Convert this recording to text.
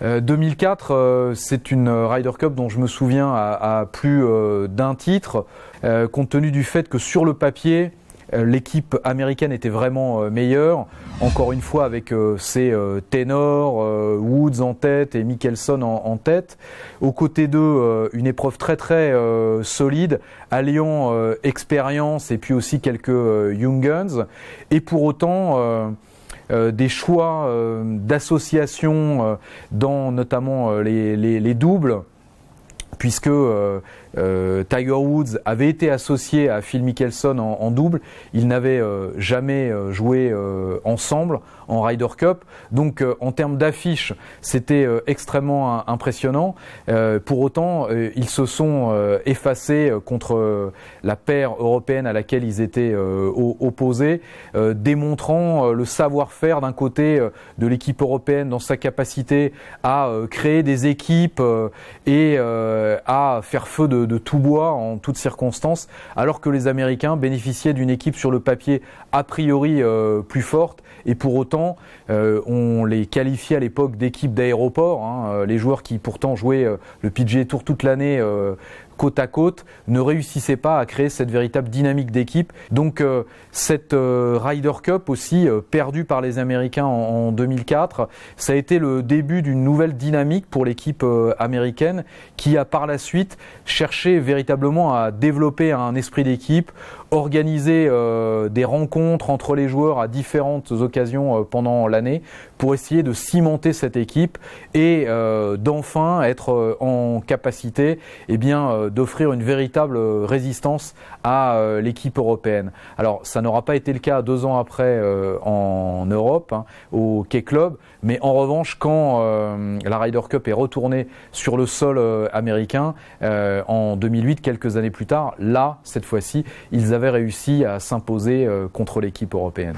2004, c'est une Ryder Cup dont je me souviens à plus d'un titre, compte tenu du fait que sur le papier, l'équipe américaine était vraiment meilleure, encore une fois avec ses ténors, Woods en tête et Mickelson en tête. Aux côtés d'eux, une épreuve très solide, alliant expérience et puis aussi quelques young guns. Et pour autant, des choix d'association dans notamment les doubles, puisque Tiger Woods avait été associé à Phil Mickelson en double. Ils n'avaient jamais joué ensemble en Ryder Cup. Donc en termes d'affiches, c'était extrêmement impressionnant. Pour autant, ils se sont effacés contre la paire européenne à laquelle ils étaient opposés, démontrant le savoir-faire d'un côté de l'équipe européenne dans sa capacité à créer des équipes et à faire feu de tout bois en toutes circonstances, alors que les Américains bénéficiaient d'une équipe sur le papier a priori plus forte, et pour autant on les qualifiait à l'époque d'équipe d'aéroport, les joueurs qui pourtant jouaient le PGA Tour toute l'année côte à côte, ne réussissaient pas à créer cette véritable dynamique d'équipe. Donc cette Ryder Cup aussi perdue par les Américains en 2004, ça a été le début d'une nouvelle dynamique pour l'équipe américaine qui a par la suite cherché véritablement à développer un esprit d'équipe, organiser des rencontres entre les joueurs à différentes occasions pendant l'année pour essayer de cimenter cette équipe et d'enfin être en capacité d'offrir une véritable résistance à l'équipe européenne. Alors ça n'aura pas été le cas 2 ans après en Europe, au Key Club, mais en revanche quand la Ryder Cup est retournée sur le sol américain en 2008, quelques années plus tard, là cette fois-ci ils avaient réussi à s'imposer contre l'équipe européenne.